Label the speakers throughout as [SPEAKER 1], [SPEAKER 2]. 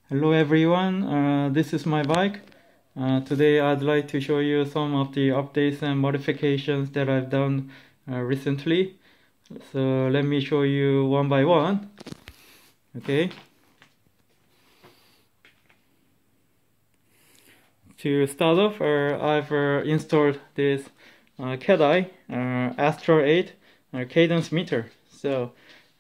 [SPEAKER 1] Hello everyone, this is my bike. Today I'd like to show you some of the updates and modifications that I've done recently. So let me show you one by one. Okay. To start off, I've installed this cateye Astro 8 cadence meter. So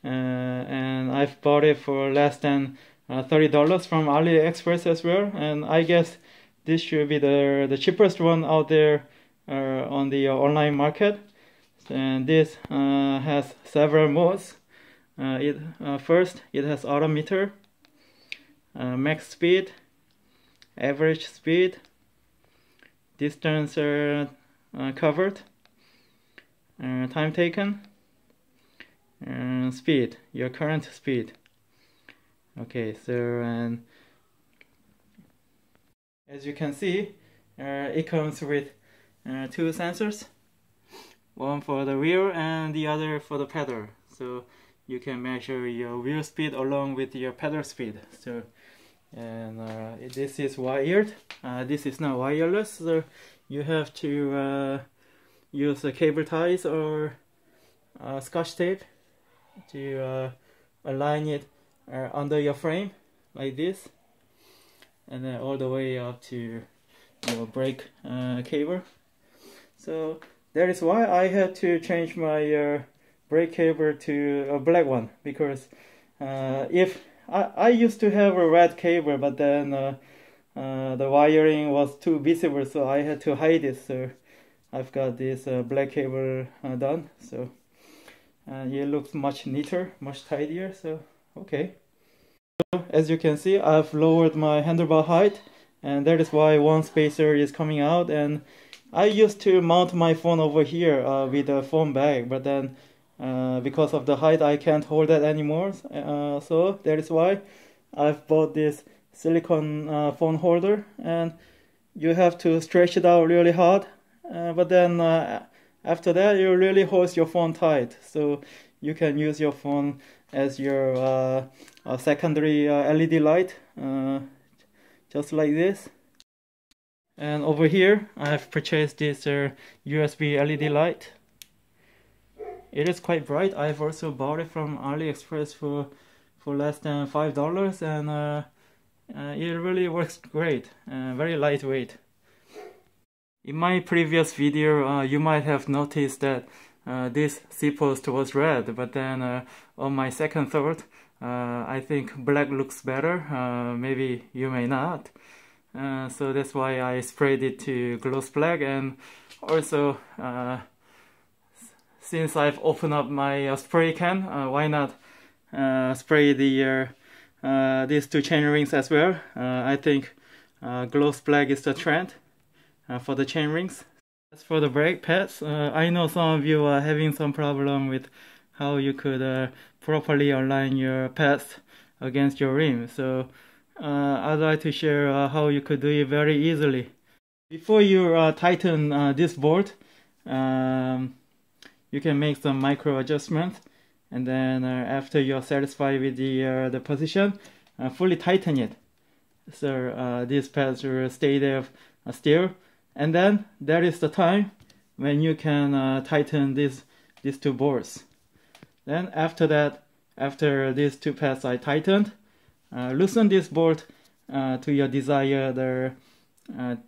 [SPEAKER 1] and I've bought it for less than $30 from AliExpress as well, and I guess this should be the cheapest one out there on the online market. And this has several modes. First, it has odometer, max speed, average speed, distance covered, time taken, and speed, your current speed. Okay, so and as you can see, it comes with two sensors, one for the wheel and the other for the pedal. So you can measure your wheel speed along with your pedal speed. So and this is wired. This is not wireless, so you have to use cable ties or scotch tape to align it under your frame like this, and then all the way up to your brake cable. So that is why I had to change my brake cable to a black one, because if I used to have a red cable, but then the wiring was too visible, so I had to hide it. So I've got this black cable done. So it looks much neater, much tidier. So okay. So, as you can see, I've lowered my handlebar height, and that is why one spacer is coming out. And I used to mount my phone over here with a phone bag, but then because of the height I can't hold that anymore, so that is why I've bought this silicone phone holder, and you have to stretch it out really hard, but then after that it really holds your phone tight, so you can use your phone as your secondary LED light, just like this. And over here I've purchased this USB LED light. It is quite bright. I've also bought it from AliExpress for less than $5, and it really works great. Very lightweight. In my previous video, you might have noticed that this C-post was red, but then on my second thought, I think black looks better. Maybe you may not. So that's why I sprayed it to gloss black, and also since I've opened up my spray can, why not spray the these two chain rings as well. I think gloss black is the trend for the chain rings. As for the brake pads, I know some of you are having some problem with how you could properly align your pads against your rim. So I'd like to share how you could do it very easily. Before you tighten this bolt, you can make some micro adjustments, and then after you're satisfied with the position, fully tighten it. So these pads will stay there still, and then that is the time when you can tighten these two bolts. Then after that, after these two pads are tightened, loosen this bolt to your desired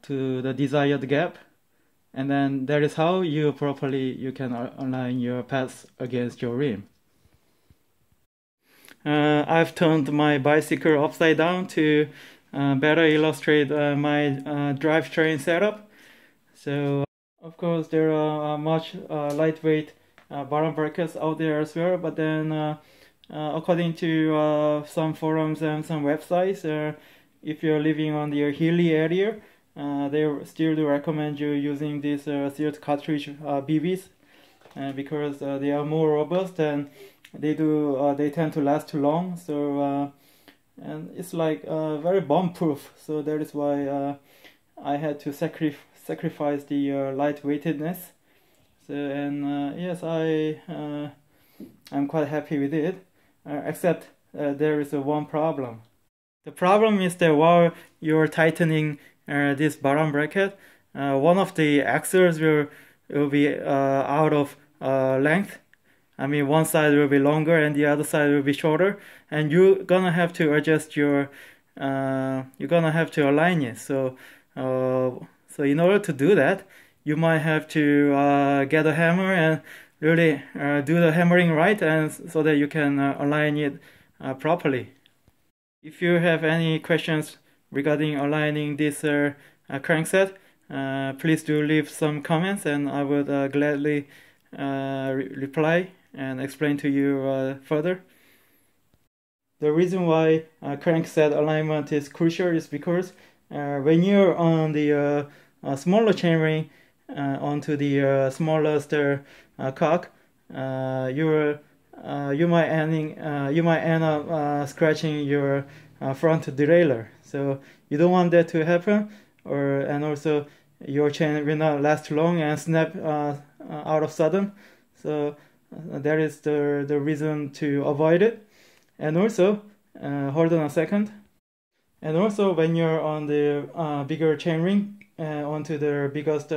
[SPEAKER 1] to the desired gap. And then that is how you can align your pads against your rim. I've turned my bicycle upside down to better illustrate my drivetrain setup. So of course there are much lightweight bottom brackets out there as well, but then according to some forums and some websites, if you're living on the hilly area, they still do recommend you using these sealed cartridge BBs, because they are more robust, and they tend to last too long. So and it's like very bomb proof. So that is why I had to sacrifice the lightweightedness. So and yes, I'm quite happy with it, except there is one problem. The problem is that while you're tightening this bottom bracket, one of the axles will be out of length. I mean, one side will be longer and the other side will be shorter, and you're gonna have to adjust your you're gonna have to align it. So in order to do that, you might have to get a hammer and really do the hammering right, and so that you can align it properly. If you have any questions regarding aligning this crankset, please do leave some comments, and I would gladly reply and explain to you further. The reason why crankset alignment is crucial is because when you're on the smaller chainring onto the smallest cock, you might end up scratching your front derailleur. So you don't want that to happen, and also your chain will not last long and snap out of sudden. So that is the reason to avoid it. And also, hold on a second. And also, when you're on the bigger chainring onto the biggest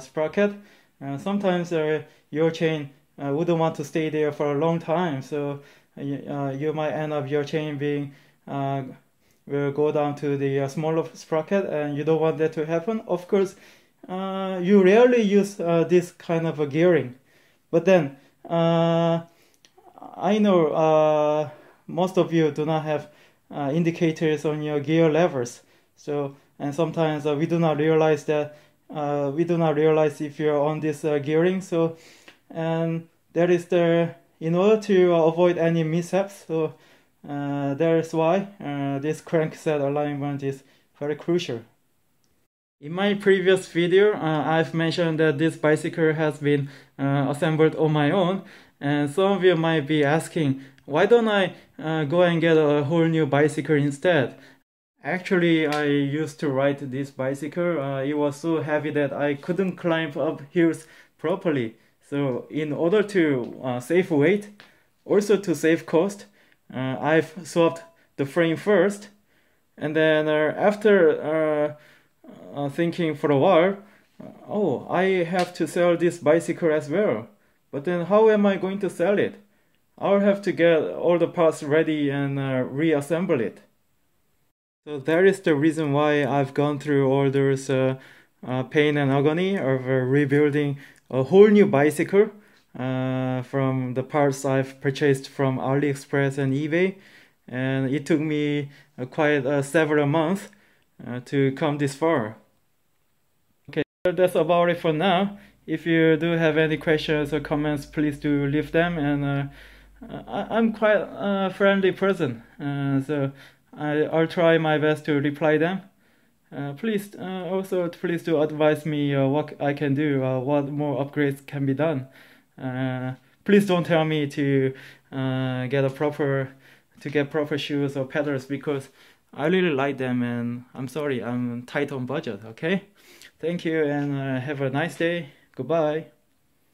[SPEAKER 1] sprocket, sometimes your chain wouldn't want to stay there for a long time. So you might end up your chain being will go down to the smaller sprocket, and you don't want that to happen. Of course, you rarely use this kind of a gearing, but then I know most of you do not have indicators on your gear levers. So, and sometimes we do not realize that if you're on this gearing. So, and that is in order to avoid any mishaps. So that is why this crankset alignment is very crucial. In my previous video, I've mentioned that this bicycle has been assembled on my own, and some of you might be asking, why don't I go and get a whole new bicycle instead? Actually, I used to ride this bicycle. It was so heavy that I couldn't climb up hills properly. So in order to save weight, also to save cost, I've swapped the frame first, and then after thinking for a while, oh, I have to sell this bicycle as well. But then how am I going to sell it? I'll have to get all the parts ready and reassemble it. So that is the reason why I've gone through all those pain and agony of rebuilding a whole new bicycle from the parts I've purchased from AliExpress and eBay, and it took me quite several months to come this far. Okay, so that's about it for now. If you do have any questions or comments, please do leave them, and I'm quite a friendly person, so I'll try my best to reply them. Please do advise me what I can do, what more upgrades can be done. Please don't tell me to get proper shoes or pedals, because I really like them, and I'm sorry, I'm tight on budget. Okay, thank you, and have a nice day. Goodbye.